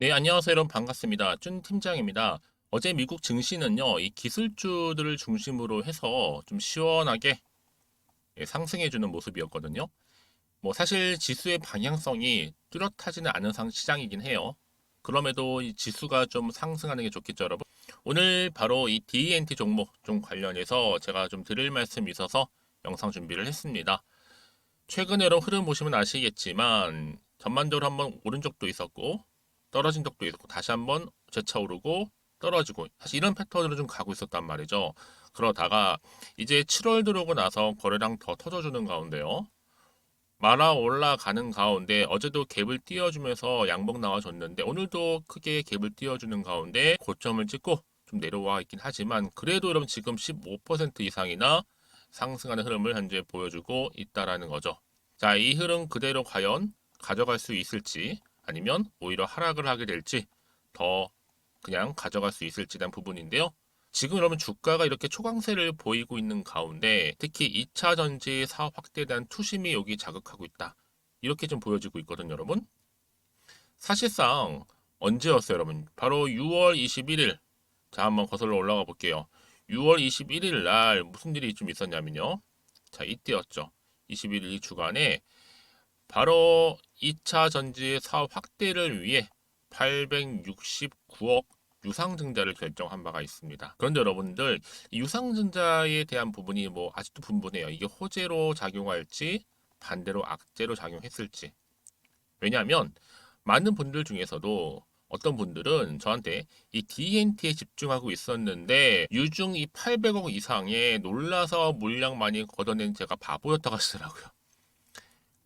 네, 안녕하세요, 여러분. 반갑습니다. 준 팀장입니다. 어제 미국 증시는요, 이 기술주들을 중심으로 해서 좀 시원하게 상승해주는 모습이었거든요. 뭐, 사실 지수의 방향성이 뚜렷하지는 않은 시장이긴 해요. 그럼에도 이 지수가 좀 상승하는 게 좋겠죠, 여러분. 오늘 바로 이 DNT 종목 좀 관련해서 제가 좀 드릴 말씀이 있어서 영상 준비를 했습니다. 최근에 여러분 흐름 보시면 아시겠지만 전반적으로 한번 오른 적도 있었고 떨어진 적도 있었고 다시 한번 재차오르고 떨어지고 사실 이런 패턴으로 좀 가고 있었단 말이죠. 그러다가 이제 7월 들어오고 나서 거래량 더 터져주는 가운데요. 말아 올라가는 가운데 어제도 갭을 띄워주면서 양봉 나와줬는데 오늘도 크게 갭을 띄워주는 가운데 고점을 찍고 좀 내려와 있긴 하지만 그래도 여러분 지금 15% 이상이나 상승하는 흐름을 현재 보여주고 있다라는 거죠. 자, 이 흐름 그대로 과연 가져갈 수 있을지 아니면 오히려 하락을 하게 될지 더 그냥 가져갈 수 있을지에 대한 부분인데요. 지금 여러분 주가가 이렇게 초강세를 보이고 있는 가운데 특히 2차 전지 사업 확대에 대한 투심이 여기 자극하고 있다. 이렇게 좀 보여지고 있거든요, 여러분. 사실상 언제였어요, 여러분? 바로 6월 21일. 자, 한번 거슬러 올라가 볼게요. 6월 21일 날 무슨 일이 좀 있었냐면요. 자, 이때였죠. 21일 이 주간에 바로 2차 전지 사업 확대를 위해 869억 유상증자를 결정한 바가 있습니다. 그런데 여러분들 이 유상증자에 대한 부분이 뭐 아직도 분분해요. 이게 호재로 작용할지 반대로 악재로 작용했을지. 왜냐하면 많은 분들 중에서도 어떤 분들은 저한테 이 DNT에 집중하고 있었는데 유중 이 800억 이상에 놀라서 물량 많이 걷어낸 제가 바보였다고 하시더라고요.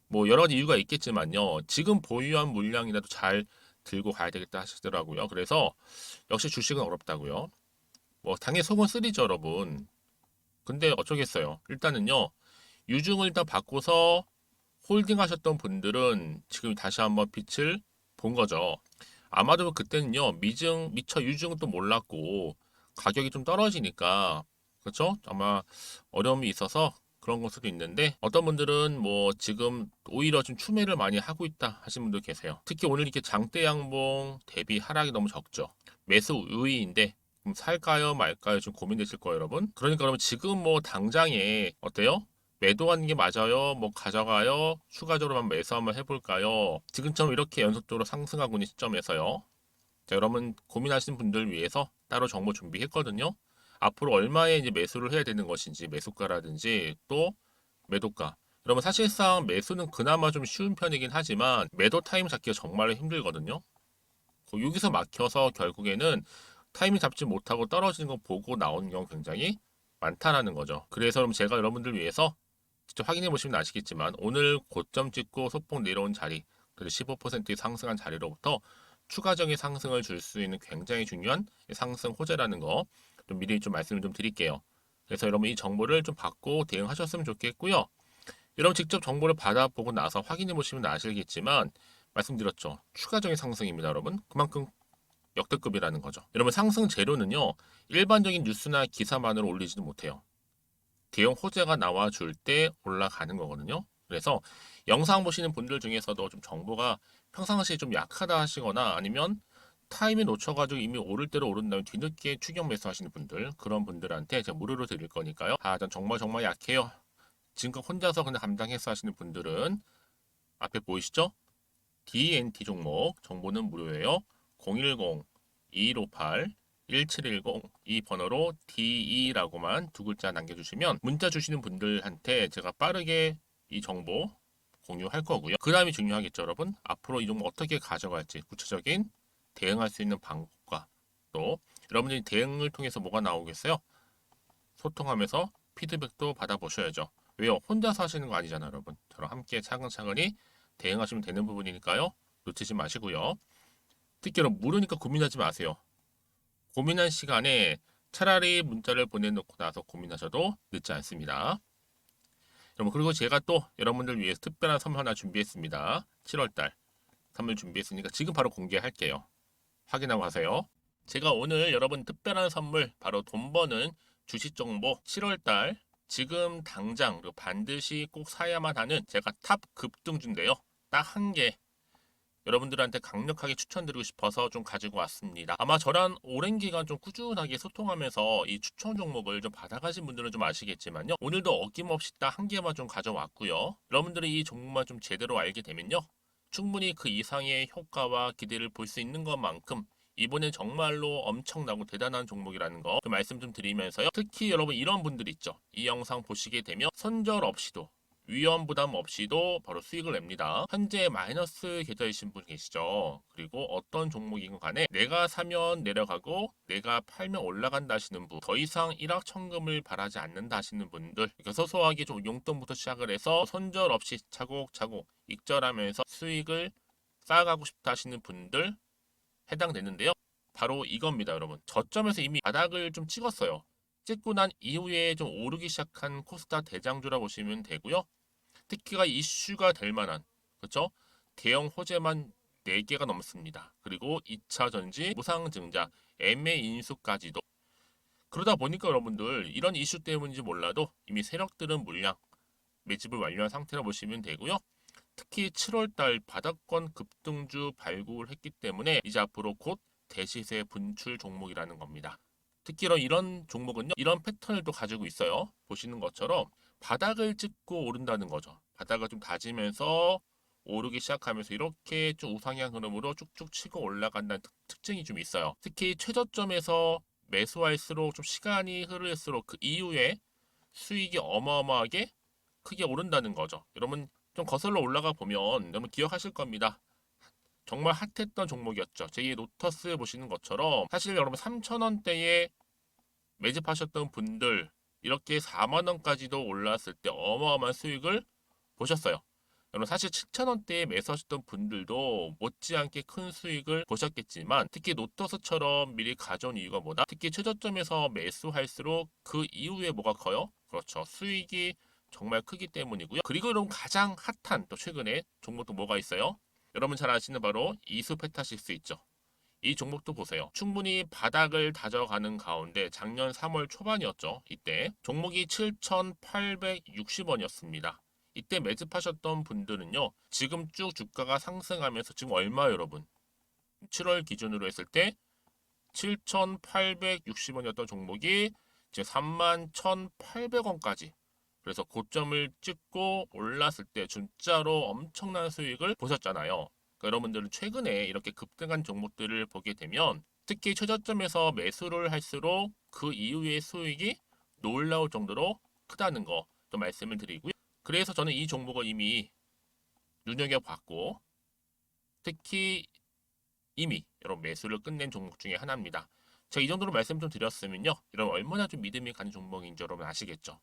뭐 여러 가지 이유가 있겠지만요. 지금 보유한 물량이라도 잘 들고 가야 되겠다 하시더라고요. 그래서 역시 주식은 어렵다고요. 뭐 당연히 속은 쓰리죠, 여러분. 근데 어쩌겠어요. 일단은요. 유중을 일단 바꿔서 홀딩 하셨던 분들은 지금 다시 한번 빛을 본 거죠. 아마도 그때는요. 미처 유중은 또 몰랐고 가격이 좀 떨어지니까 그렇죠? 아마 어려움이 있어서 그런 걸 수도 있는데 어떤 분들은 뭐 지금 오히려 좀 추매를 많이 하고 있다 하시는 분도 계세요. 특히 오늘 이렇게 장대 양봉 대비 하락이 너무 적죠. 매수 우위인데 그럼 살까요 말까요 좀 고민되실 거예요, 여러분. 그러니까 여러분 지금 뭐 당장에 어때요? 매도하는 게 맞아요? 뭐 가져가요? 추가적으로만 매수 한번 해볼까요? 지금처럼 이렇게 연속적으로 상승하고 있는 시점에서요. 자, 여러분 고민하시는 분들 위해서 따로 정보 준비했거든요. 앞으로 얼마에 이제 매수를 해야 되는 것인지 매수가라든지 또 매도가. 여러분 사실상 매수는 그나마 좀 쉬운 편이긴 하지만 매도 타임 잡기가 정말 힘들거든요. 여기서 막혀서 결국에는 타이밍 잡지 못하고 떨어지는 거 보고 나오는 경우 굉장히 많다라는 거죠. 그래서 그럼 제가 여러분들 위해서 직접 확인해 보시면 아시겠지만 오늘 고점 찍고 소폭 내려온 자리, 그래서 15% 상승한 자리로부터 추가적인 상승을 줄 수 있는 굉장히 중요한 상승 호재라는 거 좀 미리 좀 말씀을 좀 드릴게요. 그래서 여러분 이 정보를 좀 받고 대응하셨으면 좋겠고요. 여러분 직접 정보를 받아보고 나서 확인해 보시면 아시겠지만 말씀드렸죠. 추가적인 상승입니다, 여러분. 그만큼 역대급이라는 거죠. 여러분 상승 재료는요. 일반적인 뉴스나 기사만으로 올리지도 못해요. 대형 호재가 나와줄 때 올라가는 거거든요. 그래서 영상 보시는 분들 중에서도 좀 정보가 평상시에 좀 약하다 하시거나 아니면 타이밍 놓쳐가지고 이미 오를 대로 오른 다음에 뒤늦게 추격 매수하시는 분들 그런 분들한테 제가 무료로 드릴 거니까요. 아, 전 정말 약해요. 지금껏 혼자서 그냥 감당해서 하시는 분들은 앞에 보이시죠? DNT 종목 정보는 무료예요. 010-2158-1710 이 번호로 DE라고만 두 글자 남겨주시면 문자 주시는 분들한테 제가 빠르게 이 정보 공유할 거고요. 그 다음이 중요하겠죠, 여러분. 앞으로 이 종목 어떻게 가져갈지 구체적인 대응할 수 있는 방법과 또 여러분들이 대응을 통해서 뭐가 나오겠어요? 소통하면서 피드백도 받아보셔야죠. 왜요? 혼자서 하시는 거 아니잖아요, 여러분. 저랑 함께 차근차근히 대응하시면 되는 부분이니까요. 놓치지 마시고요. 특히 여러분 모르니까 고민하지 마세요. 고민한 시간에 차라리 문자를 보내놓고 나서 고민하셔도 늦지 않습니다. 여러분 그리고 제가 또 여러분들 위해서 특별한 선물 하나 준비했습니다. 7월달 선물 준비했으니까 지금 바로 공개할게요. 확인하고 가세요. 제가 오늘 여러분 특별한 선물 바로 돈 버는 주식 정보 7월달 지금 당장 그리고 반드시 꼭 사야만 하는 제가 탑 급등주인데요. 딱 한 개 여러분들한테 강력하게 추천드리고 싶어서 좀 가지고 왔습니다. 아마 저랑 오랜 기간 좀 꾸준하게 소통하면서 이 추천 종목을 좀 받아가신 분들은 좀 아시겠지만요. 오늘도 어김없이 딱 한 개만 좀 가져왔고요. 여러분들이 이 종목만 좀 제대로 알게 되면요. 충분히 그 이상의 효과와 기대를 볼 수 있는 것만큼 이번엔 정말로 엄청나고 대단한 종목이라는 거 말씀 좀 드리면서요. 특히 여러분 이런 분들 있죠. 이 영상 보시게 되면 손절 없이도 위험 부담 없이도 바로 수익을 냅니다. 현재 마이너스 계좌이신 분 계시죠? 그리고 어떤 종목이건 간에 내가 사면 내려가고 내가 팔면 올라간다 하시는 분, 더 이상 일확천금을 바라지 않는다 하시는 분들, 그러니까 소소하게 좀 용돈부터 시작을 해서 손절 없이 차곡차곡 익절하면서 수익을 쌓아가고 싶다 하시는 분들 해당되는데요. 바로 이겁니다, 여러분. 저점에서 이미 바닥을 좀 찍었어요. 찍고 난 이후에 좀 오르기 시작한 코스닥 대장주라 보시면 되고요. 특히가 이슈가 될 만한, 그렇죠? 대형 호재만 4개가 넘습니다. 그리고 2차 전지, 무상증자, MA 인수까지도. 그러다 보니까 여러분들 이런 이슈 때문인지 몰라도 이미 세력들은 물량 매집을 완료한 상태라 보시면 되고요. 특히 7월달 바닥권 급등주 발굴했기 때문에 이제 앞으로 곧 대시세 분출 종목이라는 겁니다. 특히 이런 종목은요, 이런 패턴을 또 가지고 있어요. 보시는 것처럼 바닥을 찍고 오른다는 거죠. 바닥을 좀 다지면서 오르기 시작하면서 이렇게 좀 우상향 흐름으로 쭉쭉 치고 올라간다는 특징이 좀 있어요. 특히 최저점에서 매수할수록 좀 시간이 흐를수록 그 이후에 수익이 어마어마하게 크게 오른다는 거죠. 여러분 좀 거슬러 올라가 보면 여러분 기억하실 겁니다. 정말 핫했던 종목이었죠. 제2의 로터스 보시는 것처럼 사실 여러분 3,000원대에 매집하셨던 분들 이렇게 4만 원까지도 올랐을 때 어마어마한 수익을 보셨어요. 여러분 사실 7,000원대에 매수하셨던 분들도 못지않게 큰 수익을 보셨겠지만 특히 노터스처럼 미리 가져온 이유가 뭐다? 특히 최저점에서 매수할수록 그 이후에 뭐가 커요? 그렇죠. 수익이 정말 크기 때문이고요. 그리고 여러분 가장 핫한 또 최근에 종목도 뭐가 있어요? 여러분 잘 아시는 바로 이수페타시스 있죠. 이 종목도 보세요. 충분히 바닥을 다져가는 가운데 작년 3월 초반이었죠. 이때 종목이 7,860원이었습니다. 이때 매집하셨던 분들은요. 지금 쭉 주가가 상승하면서 지금 얼마 여러분? 7월 기준으로 했을 때 7,860원이었던 종목이 지금 31,800원까지 그래서 고점을 찍고 올랐을 때 진짜로 엄청난 수익을 보셨잖아요. 그러니까 여러분들은 최근에 이렇게 급등한 종목들을 보게 되면 특히 최저점에서 매수를 할수록 그 이후의 수익이 놀라울 정도로 크다는 거 또 말씀을 드리고요. 그래서 저는 이 종목을 이미 눈여겨봤고 특히 이미 여러분 매수를 끝낸 종목 중에 하나입니다. 제가 이 정도로 말씀 좀 드렸으면요. 여러분 얼마나 좀 믿음이 가는 종목인지 여러분 아시겠죠?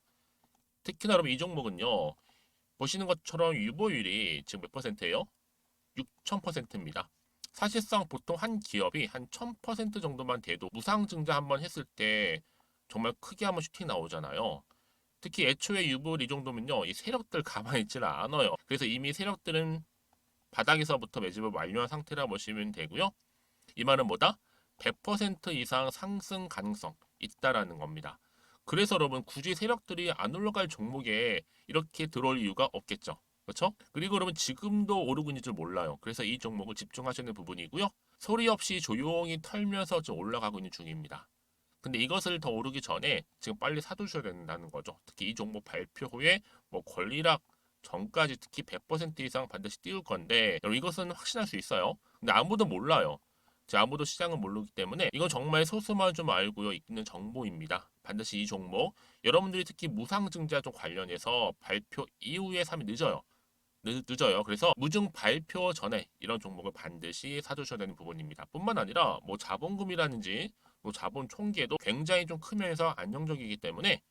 특히나 여러분 이 종목은요. 보시는 것처럼 유보율이 지금 몇 퍼센트예요? 6,000%입니다. 사실상 보통 한 기업이 한 1,000% 정도만 돼도 무상증자 한번 했을 때 정말 크게 한번 슈팅 나오잖아요. 특히 애초에 유보율 이 정도면요. 이 세력들 가만히 있지는 않아요. 그래서 이미 세력들은 바닥에서부터 매집을 완료한 상태라 보시면 되고요. 이 말은 뭐다? 100% 이상 상승 가능성 있다라는 겁니다. 그래서 여러분 굳이 세력들이 안 올라갈 종목에 이렇게 들어올 이유가 없겠죠. 그렇죠? 그리고 여러분 지금도 오르고 있는 줄 몰라요. 그래서 이 종목을 집중하시는 부분이고요. 소리 없이 조용히 털면서 좀 올라가고 있는 중입니다. 근데 이것을 더 오르기 전에 지금 빨리 사두셔야 된다는 거죠. 특히 이 종목 발표 후에 뭐 권리락 전까지 특히 100% 이상 반드시 띄울 건데 여러분 이것은 확신할 수 있어요. 근데 아무도 몰라요. 아무도 시장을 모르기 때문에 이건 정말 소수만 좀 알고 있는 정보입니다. 반드시 이 종목 여러분들이 특히 무상증자 쪽 관련해서 발표 이후에 사면 늦어요. 늦어요. 그래서 무증 발표 전에 이런 종목을 반드시 사두셔야 되는 부분입니다. 뿐만 아니라 뭐 자본금이라든지 뭐 자본 총계도 굉장히 좀 크면서 안정적이기 때문에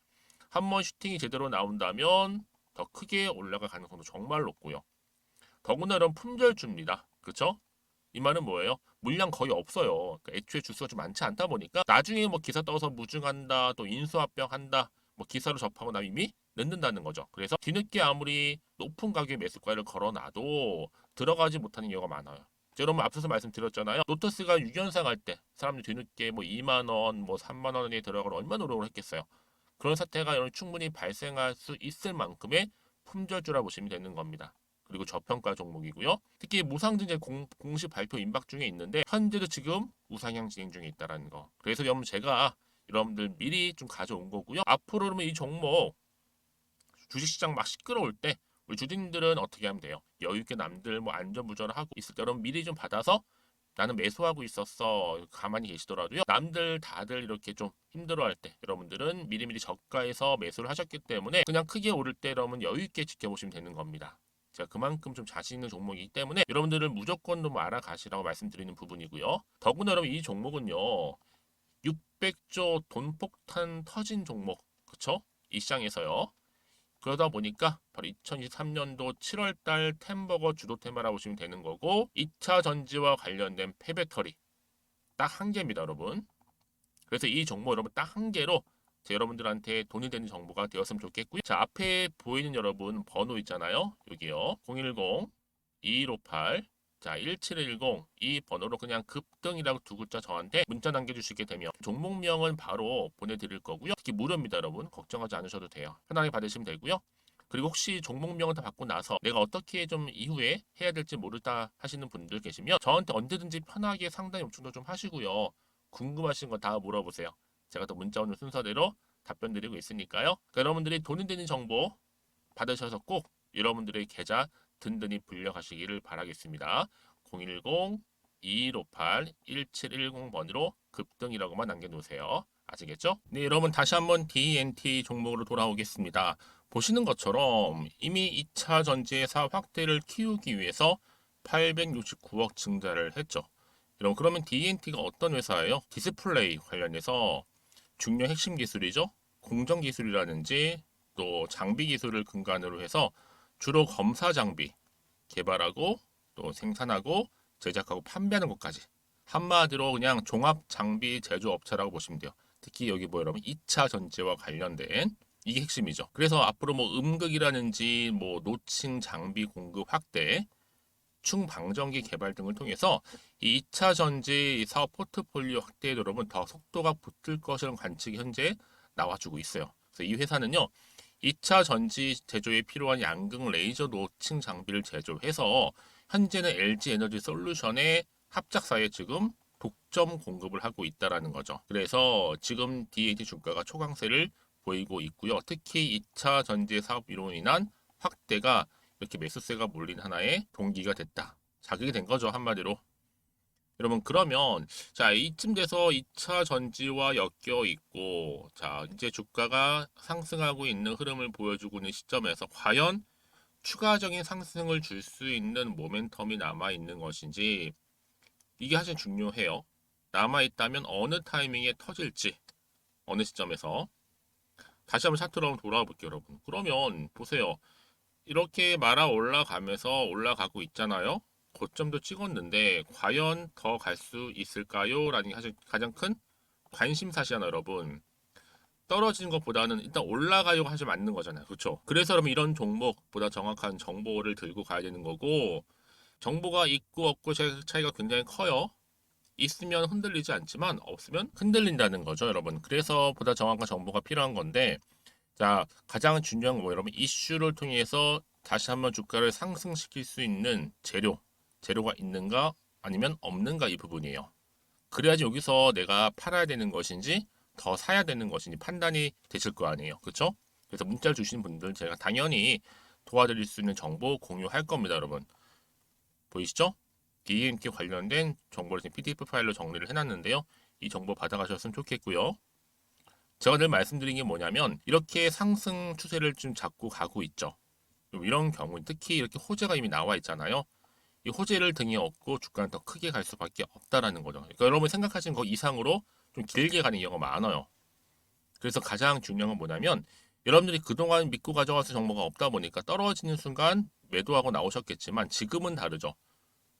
한번 슈팅이 제대로 나온다면 더 크게 올라갈 가능성도 정말 높고요. 더구나 이런 품절주입니다. 그렇죠? 이 말은 뭐예요? 물량 거의 없어요. 그러니까 애초에 주수가 좀 많지 않다 보니까 나중에 뭐 기사 떠서 무증한다, 또 인수합병한다, 뭐 기사로 접하고 나면 이미 늦는다는 거죠. 그래서 뒤늦게 아무리 높은 가격의 매수가를 걸어놔도 들어가지 못하는 경우가 많아요. 여러분 앞서서 말씀드렸잖아요. 로터스가 6연상 할 때 사람들이 뒤늦게 뭐 2만 원, 뭐 3만 원에 들어가러 얼마나 노력을 했겠어요. 그런 사태가 여러분 충분히 발생할 수 있을 만큼의 품절주라 보시면 되는 겁니다. 그리고 저평가 종목이고요. 특히 무상증자 공식 발표 임박 중에 있는데 현재도 지금 우상향 진행 중에 있다는 거. 그래서 여러분 제가 여러분들 미리 좀 가져온 거고요. 앞으로 그러면 이 종목 주식시장 막 시끄러울 때 우리 주주님들은 어떻게 하면 돼요? 여유 있게 남들 뭐 안전부전을 하고 있을 때 여러분 미리 좀 받아서 나는 매수하고 있었어. 가만히 계시더라도요. 남들 다들 이렇게 좀 힘들어할 때 여러분들은 미리미리 저가에서 매수를 하셨기 때문에 그냥 크게 오를 때 여러분 여유 있게 지켜보시면 되는 겁니다. 제가 그만큼 좀 자신 있는 종목이기 때문에 여러분들은 무조건 좀 알아가시라고 말씀드리는 부분이고요. 더구나 여러분 이 종목은요. 600조 돈폭탄 터진 종목. 그쵸? 이 시장에서요. 그러다 보니까 바로 2023년도 7월달 템버거 주도 테마라고 보시면 되는 거고 2차 전지와 관련된 폐배터리 딱 한 개입니다 여러분. 그래서 이 정보 여러분 딱 한 개로 여러분들한테 돈이 되는 정보가 되었으면 좋겠고요. 자 앞에 보이는 여러분 번호 있잖아요. 여기요. 010-2158 자, 1710 이 번호로 그냥 급등이라고 두 글자 저한테 문자 남겨주시게 되면 종목명은 바로 보내드릴 거고요. 특히 무료입니다, 여러분. 걱정하지 않으셔도 돼요. 편하게 받으시면 되고요. 그리고 혹시 종목명을 다 받고 나서 내가 어떻게 좀 이후에 해야 될지 모르다 하시는 분들 계시면 저한테 언제든지 편하게 상담 요청도 좀 하시고요. 궁금하신 거 다 물어보세요. 제가 또 문자 오는 순서대로 답변 드리고 있으니까요. 그러니까 여러분들이 돈이 되는 정보 받으셔서 꼭 여러분들의 계좌 든든히 불려가시기를 바라겠습니다. 010-2158-1710번으로 급등이라고만 남겨놓으세요. 아시겠죠? 네, 여러분 다시 한번 DNT 종목으로 돌아오겠습니다. 보시는 것처럼 이미 2차 전지의 사업 확대를 키우기 위해서 869억 증자를 했죠. 여러분 그러면 DNT가 어떤 회사예요? 디스플레이 관련해서 중요 핵심 기술이죠. 공정 기술이라든지 또 장비 기술을 근간으로 해서 주로 검사 장비 개발하고 또 생산하고 제작하고 판매하는 것까지 한마디로 그냥 종합 장비 제조업체라고 보시면 돼요. 특히 여기 뭐 여러분 2차 전지와 관련된 이게 핵심이죠. 그래서 앞으로 뭐 음극이라든지 뭐 노칭 장비 공급 확대 충방전기 개발 등을 통해서 이 2차 전지 사업 포트폴리오 확대에 여러분 더 속도가 붙을 것이라는 관측이 현재 나와주고 있어요. 그래서 이 회사는요. 2차 전지 제조에 필요한 양극 레이저 노칭 장비를 제조해서 현재는 LG 에너지 솔루션의 합작사에 지금 독점 공급을 하고 있다라는 거죠. 그래서 지금 DAT 주가가 초강세를 보이고 있고요. 특히 2차 전지 사업으로 인한 확대가 이렇게 매수세가 몰린 하나의 동기가 됐다. 자극이 된 거죠, 한마디로. 여러분 그러면 자 이쯤 돼서 2차 전지와 엮여 있고 자 이제 주가가 상승하고 있는 흐름을 보여주고 있는 시점에서 과연 추가적인 상승을 줄 수 있는 모멘텀이 남아 있는 것인지 이게 사실 중요해요. 남아 있다면 어느 타이밍에 터질지 어느 시점에서 다시 한번 차트로 한번 돌아와 볼게요, 여러분. 그러면 보세요. 이렇게 말아 올라가면서 올라가고 있잖아요. 고점도 찍었는데 과연 더 갈 수 있을까요? 라는 게 사실 가장 큰 관심사시잖아요, 여러분. 떨어지는 것보다는 일단 올라가려고 하지 맞는 거잖아요. 그렇죠? 그래서 여러분 이런 종목보다 정확한 정보를 들고 가야 되는 거고 정보가 있고 없고 차이가 굉장히 커요. 있으면 흔들리지 않지만 없으면 흔들린다는 거죠, 여러분. 그래서 보다 정확한 정보가 필요한 건데 자, 가장 중요한 거 여러분 이슈를 통해서 다시 한번 주가를 상승시킬 수 있는 재료가 있는가 아니면 없는가 이 부분이에요. 그래야지 여기서 내가 팔아야 되는 것인지 더 사야 되는 것인지 판단이 되실 거 아니에요. 그렇죠? 그래서 문자를 주시는 분들 제가 당연히 도와드릴 수 있는 정보 공유할 겁니다, 여러분. 보이시죠? DMT 관련된 정보를 지금 PDF 파일로 정리를 해놨는데요. 이 정보 받아가셨으면 좋겠고요. 제가 늘 말씀드린 게 뭐냐면 이렇게 상승 추세를 좀 잡고 가고 있죠. 이런 경우 특히 이렇게 호재가 이미 나와 있잖아요. 이 호재를 등에 업고 주가는 더 크게 갈 수밖에 없다라는 거죠. 그러니까 여러분이 생각하시는 거 이상으로 좀 길게 가는 경우가 많아요. 그래서 가장 중요한 건 뭐냐면 여러분들이 그동안 믿고 가져가서 정보가 없다 보니까 떨어지는 순간 매도하고 나오셨겠지만 지금은 다르죠.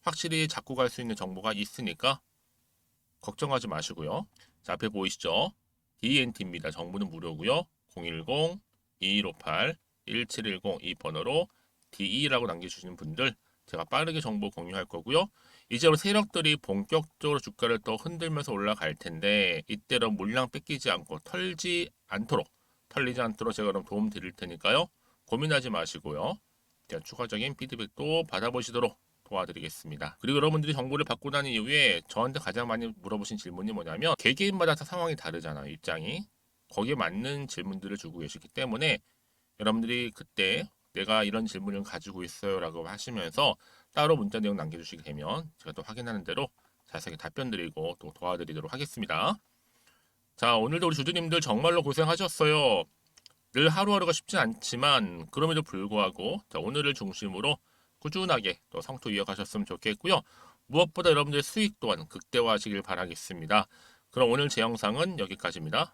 확실히 잡고 갈 수 있는 정보가 있으니까 걱정하지 마시고요. 자, 앞에 보이시죠? DNT입니다. 정보는 무료고요. 010-2158-1710 이 번호로 DE라고 남겨주시는 분들 제가 빠르게 정보 공유할 거고요. 이제 세력들이 본격적으로 주가를 또 흔들면서 올라갈 텐데 이때로 물량 뺏기지 않고 털리지 않도록 제가 그럼 도움 드릴 테니까요. 고민하지 마시고요. 대한 추가적인 피드백도 받아보시도록 도와드리겠습니다. 그리고 여러분들이 정보를 받고 난 이후에 저한테 가장 많이 물어보신 질문이 뭐냐면 개개인마다 다 상황이 다르잖아요. 입장이. 거기에 맞는 질문들을 주고 계시기 때문에 여러분들이 그때 내가 이런 질문을 가지고 있어요 라고 하시면서 따로 문자 내용 남겨주시게 되면 제가 또 확인하는 대로 자세하게 답변 드리고 또 도와드리도록 하겠습니다. 자, 오늘도 우리 주주님들 정말로 고생하셨어요. 늘 하루하루가 쉽지 않지만 그럼에도 불구하고 자, 오늘을 중심으로 꾸준하게 또 성토 이어가셨으면 좋겠고요. 무엇보다 여러분들의 수익 또한 극대화하시길 바라겠습니다. 그럼 오늘 제 영상은 여기까지입니다.